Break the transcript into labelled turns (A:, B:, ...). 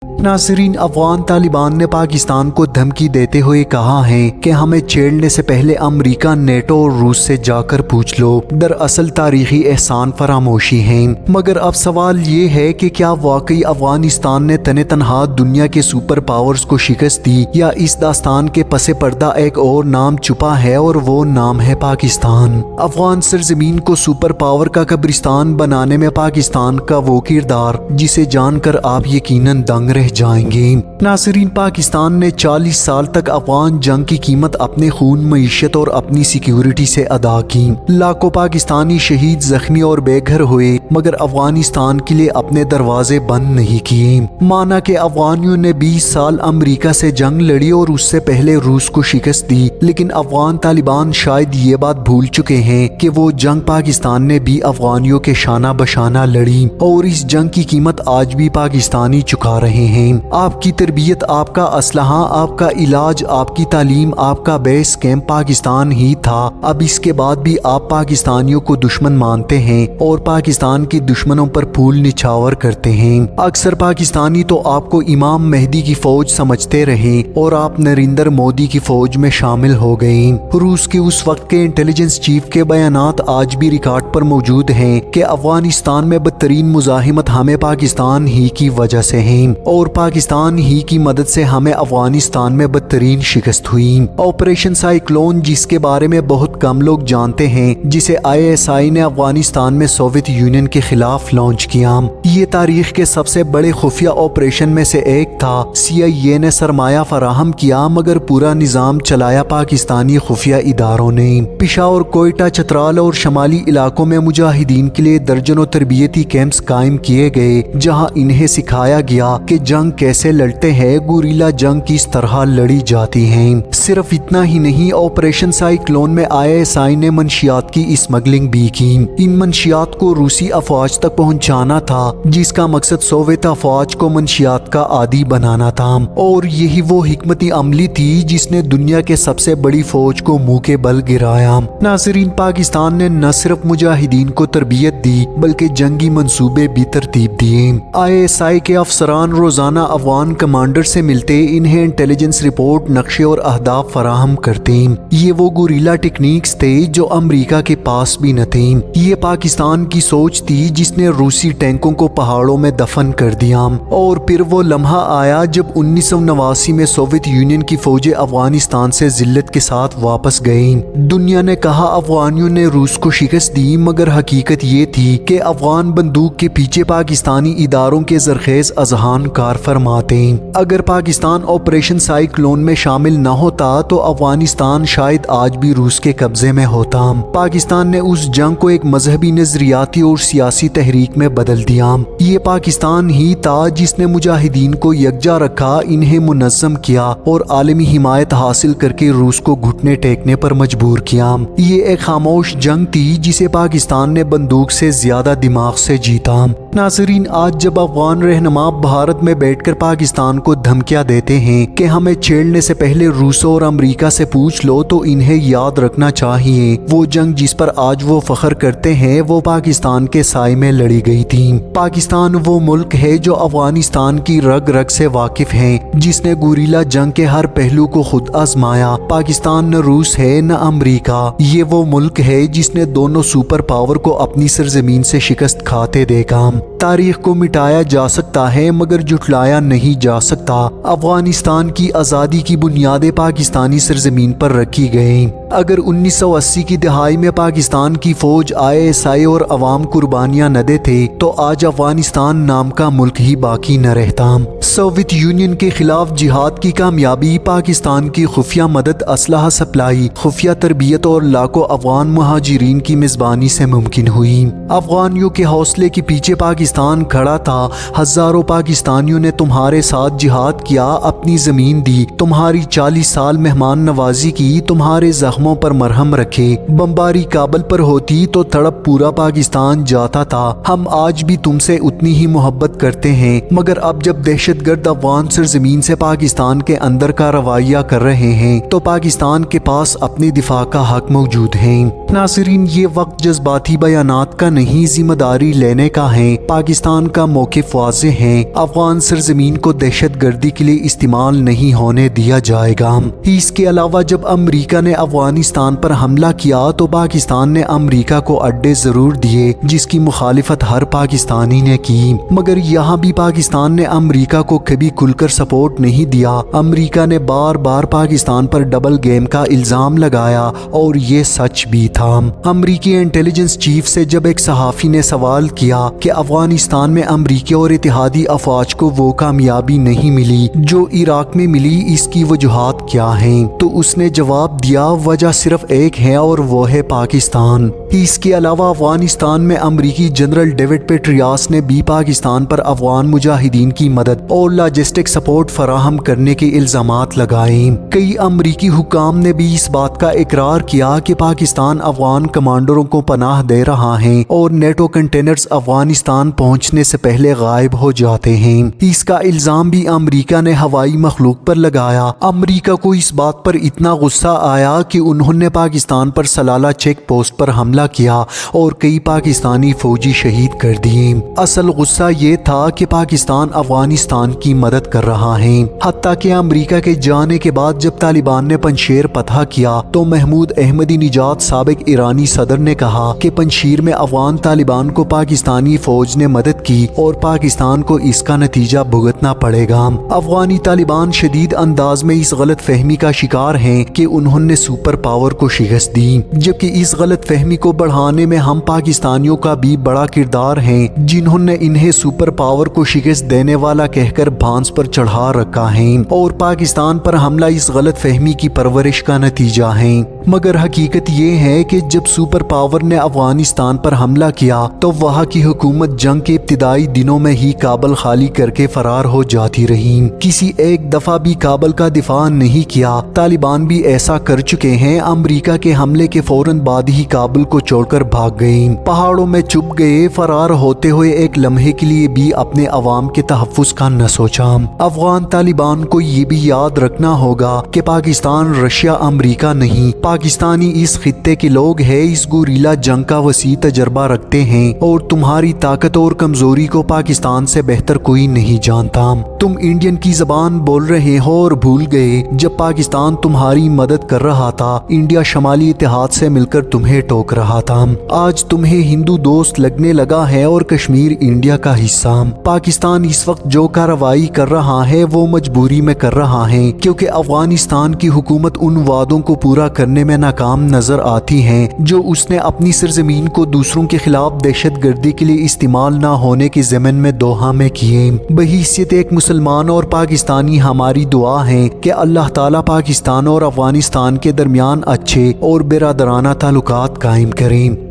A: नाज़रीन, अफगान तालिबान ने पाकिस्तान को धमकी देते हुए कहा है कि हमें छेड़ने से पहले अमेरिका, नेटो और रूस से जाकर पूछ लो। दरअसल तारीखी एहसान फरामोशी है। मगर अब सवाल ये है कि क्या वाकई अफगानिस्तान ने तने तनहा दुनिया के सुपर पावर्स को शिकस्त दी, या इस दास्तान के पसे पर्दा एक और नाम छुपा है और वो नाम है पाकिस्तान। अफगान सरजमीन को सुपर पावर का कब्रिस्तान बनाने में पाकिस्तान का वो किरदार जिसे जानकर आप यकीनन दंग रह जाएंगे। नाज़रीन, पाकिस्तान ने 40 साल तक अफगान जंग की कीमत अपने खून, मईशत और अपनी सिक्योरिटी से अदा की। लाखों पाकिस्तानी शहीद, जख्मी और बेघर हुए, मगर अफगानिस्तान के लिए अपने दरवाजे बंद नहीं किए। माना कि अफगानियों ने 20 साल अमेरिका से जंग लड़ी और उससे पहले रूस को शिकस्त दी, लेकिन अफगान तालिबान शायद ये बात भूल चुके हैं कि वो जंग पाकिस्तान ने भी अफगानियों के शाना बशाना लड़ी, और इस जंग की कीमत आज भी पाकिस्तानी चुका रहे हैं। आपकी तरबियत, आपका असलहा, आपका इलाज, आपकी तालीम, आपका बेस कैंप पाकिस्तान ही था। अब इसके बाद भी आप पाकिस्तानियों को दुश्मन मानते हैं और पाकिस्तान के दुश्मनों पर फूल निछावर करते हैं। अक्सर पाकिस्तानी तो आपको इमाम मेहदी की फौज समझते रहे और आप नरेंद्र मोदी की फौज में शामिल हो गए। रूस के उस वक्त के इंटेलिजेंस चीफ के बयानात आज भी रिकॉर्ड पर मौजूद हैं कि अफगानिस्तान में बदतरीन मुजाहिमत हमें पाकिस्तान ही की वजह से है और पाकिस्तान ही की मदद से हमें अफगानिस्तान में बदतरीन शिकस्त हुई। ऑपरेशन साइक्लोन, जिसके बारे में बहुत कम लोग जानते हैं, जिसे ISI ने अफगानिस्तान में सोवियत यूनियन के खिलाफ लॉन्च किया, ये तारीख के सबसे बड़े खुफिया ऑपरेशन में से एक था। CIA ने सरमाया फराहम किया, मगर पूरा निजाम चलाया पाकिस्तानी खुफिया इदारों ने। पेशावर, कोयटा, चतराल और शमाली इलाकों में मुजाहिदीन के लिए दर्जनों तरबियती कैंप्स कायम किए गए, जहां इन्हें सिखाया गया कि जंग कैसे लड़ते हैं, गुरीला जंग किस तरह लड़ी जाती है। सिर्फ इतना ही नहीं, ऑपरेशन साइक्लोन में ISI ने मंशियात की स्मगलिंग भी की। इन मंशियात को रूसी अफवाज तक पहुंचाना था, जिसका मकसद सोवियत अफवाज को मंशियात का आदी बनाना था, और यही वो हिकमती अमली थी जिसने दुनिया के सबसे बड़ी फौज को मुंह के बल गिराया। नाज़रीन, पाकिस्तान ने न सिर्फ मुजाहिदीन को तरबियत दी, बल्कि जंगी मंसूबे भी तरतीब दिए। ISI के अफसरान रोजाना अफगान कमांडर से मिलते, इन्हें इंटेलिजेंस रिपोर्ट, नक्शे और अहदाफ फराहम करते। ये वो गुरीला टेक्निक्स थे जो अमेरिका के पास भी न थे। ये पाकिस्तान की सोच थी जिसने रूसी टैंकों को पहाड़ों में दफन कर दिया, और फिर वो लम्हा आया जब 1989 में सोवियत यूनियन की फौजें अफगानिस्तान से जिल्लत के साथ वापस गई। दुनिया ने कहा अफगानियों ने रूस को शिकस्त दी, मगर हकीकत ये थी कि अफगान बंदूक के पीछे पाकिस्तानी इदारों के जरखेज अजहान कार फरमाते। अगर पाकिस्तान ऑपरेशन साइक्लोन में शामिल न होता तो अफगानिस्तान शायद आज भी रूस के कब्जे में होता। पाकिस्तान ने उस जंग को एक मजहबी, नजरियाती और सियासी तहरीक में बदल दिया। ये पाकिस्तान ही था जिसने मुजाहिदीन को यकजा रखा, इन्हें मुनज़्ज़म किया और आलमी हिमायत हासिल करके रूस को घुटने टेकने पर मजबूर किया। ये एक खामोश जंग थी जिसे पाकिस्तान ने बंदूक से ज्यादा दिमाग से जीता। नाज़रीन, आज जब अफगान रहनुमा भारत में बैठकर पाकिस्तान को धमकियां देते हैं कि हमें छेड़ने से पहले रूस और अमेरिका से पूछ लो, तो इन्हें याद रखना चाहिए वो जंग जिस पर आज वो फख्र करते हैं वो पाकिस्तान के साए में लड़ी गई थी। पाकिस्तान वो मुल्क है जो अफगानिस्तान की रग रग से वाकिफ है, जिसने गुरीला जंग के हर पहलू को खुद आजमाया। पाकिस्तान न रूस है न अमेरिका, ये वो मुल्क है जिसने दोनों सुपर पावर को अपनी सरजमीन से शिकस्त खाते देखा। तारीख को मिटाया जा सकता है मगर जुटलाया नहीं जा सकता। अफगानिस्तान की आज़ादी की बुनियादें पाकिस्तानी सरजमीन पर रखी गईं। अगर 1980 की दहाई में पाकिस्तान की फौज, ISI और अवाम कुर्बानियां न देते तो आज अफगानिस्तान नाम का मुल्क ही बाकी न रहता। सोवियत यूनियन के खिलाफ जिहाद की कामयाबी पाकिस्तान की खुफिया मदद, असलहा सप्लाई, खुफिया तरबियत और लाखों अफगान मुहाजिरीन की मेजबानी से मुमकिन हुई। अफगानियों के हौसले के पीछे पाकिस्तान खड़ा था। हजारों पाकिस्तानियों ने तुम्हारे साथ जिहाद किया, अपनी जमीन दी, तुम्हारी 40 साल मेहमान नवाजी की, तुम्हारे जख्मों पर मरहम रखे। बमबारी काबल पर होती तो तड़प पूरा पाकिस्तान जाता था। हम आज भी तुमसे उतनी ही मोहब्बत करते हैं, मगर अब जब दहशतगर्द अफगान सरजमीन से पाकिस्तान के अंदर का रवैया कर रहे हैं तो पाकिस्तान के पास अपने दिफा का हक मौजूद है। नाज़रीन, ये वक्त जज्बाती बयानात का नहीं, जिम्मेदारी लेने का है। पाकिस्तान का मौक़िफ़ वाज़ेह है, अफगान सरजमीन को दहशत गर्दी के लिए इस्तेमाल नहीं होने दिया जाएगा। इसके अलावा जब अमरीका ने अफगानिस्तान पर हमला किया तो पाकिस्तान ने अमरीका को अड्डे जरूर दिए, जिसकी मुखालिफत हर पाकिस्तानी ने की, मगर यहाँ भी पाकिस्तान ने अमरीका को कभी खुलकर सपोर्ट नहीं दिया। अमरीका ने बार बार पाकिस्तान पर डबल गेम का इल्ज़ाम लगाया और ये सच भी था। अमरीकी इंटेलिजेंस चीफ से जब एक सहाफ़ी ने सवाल किया कि अफगानिस्तान में अमरीकी और इत्तेहादी अफवाज को वो कामयाबी नहीं मिली जो इराक में मिली, इसकी वजूहात क्या हैं, तो उसने जवाब दिया, वजह सिर्फ एक है और वो है पाकिस्तान। इसके अलावा अफगानिस्तान में अमरीकी जनरल डेविड पेट्रियास ने भी पाकिस्तान पर अफगान मुजाहिदीन की मदद और लॉजिस्टिक सपोर्ट फराहम करने के इल्जामात लगाए। कई अमरीकी हुकाम ने भी इस बात का इकरार किया कि पाकिस्तान अफगान कमांडरों को पनाह दे रहा है और नेटो कंटेनर्स अफगानिस्तान पहुंचने से पहले गायब हो जाते हैं। इसका इल्जाम भी अमरीका ने हवाई मखलूक पर लगाया। अमरीका को इस बात पर इतना गुस्सा आया कि उन्होंने पाकिस्तान पर सलाला चेक पोस्ट पर हमला किया और कई पाकिस्तानी फौजी शहीद कर दिए। असल गुस्सा ये था कि पाकिस्तान अफगानिस्तान की मदद कर रहा है। हत्ता कि अमरीका के जाने के बाद जब तालिबान ने पंजशीर फतह किया तो महमूद अहमदी निजात साबिक ईरानी सदर ने कहा कि पंजशीर में अफगान तालिबान को पाकिस्तानी फौज ने मदद की और पाकिस्तान को इसका नतीजा भुगतना पड़ेगा। अफगानी तालिबान शदीद अंदाज में इस गलत फहमी का शिकार हैं कि उन्होंने सुपर पावर को शिकस्त दी, जबकि इस गलत फहमी को बढ़ाने में हम पाकिस्तानियों का भी बड़ा किरदार है, जिन्होंने इन्हें सुपर पावर को शिकस्त देने वाला कहकर भांस पर चढ़ा रखा है और पाकिस्तान पर हमला इस गलत फहमी की परवरिश का नतीजा है। मगर हकीकत ये है कि जब सुपर पावर ने अफगानिस्तान पर हमला किया तो वहाँ की हुकूमत जंग के इब्तिदाई दिनों में ही काबल खाली करके फरार हो जाती रही। किसी एक दफा भी काबल का दिफा नहीं किया। तालिबान भी ऐसा कर चुके हैं। अमरीका के हमले के फौरन बाद ही काबुल को छोड़कर भाग गए, पहाड़ों में छुप गए। फरार होते हुए एक लम्हे के लिए भी अपने अवाम के तहफ़्फ़ुज़ का न सोचा। अफगान तालिबान को ये भी याद रखना होगा कि पाकिस्तान रशिया अमरीका नहीं, पाकिस्तानी इस खित्ते के लोग हैं। इस गुरीला जंग का वसी तजर्बा रखते हैं और तुम्हारी ताकत और कमजोरी को पाकिस्तान से बेहतर कोई नहीं जानता। तुम इंडियन की जबान बोल रहे हो और भूल गए जब पाकिस्तान तुम्हारी मदद कर रहा था, इंडिया शमाली इत्तेहाद से मिलकर तुम्हें टोक रहा था। आज तुम्हें हिंदू दोस्त लगने लगा है और कश्मीर इंडिया का हिस्सा। पाकिस्तान इस वक्त जो कार्रवाई कर रहा है वो मजबूरी में कर रहा है, क्योंकि अफगानिस्तान की हुकूमत उन वादों को पूरा करने में नाकाम नजर आती है जो उसने अपनी सरजमीन को दूसरों के खिलाफ दहशत गर्दी के लिए इस्तेमाल न होने के ज़मन में दोहा में किए। बहैसियत एक मुसलमान और पाकिस्तानी हमारी दुआ है कि अल्लाह ताला पाकिस्तान और अफगानिस्तान के दरमियान अच्छे और बिरादराना ताल्लुकात कायम करें।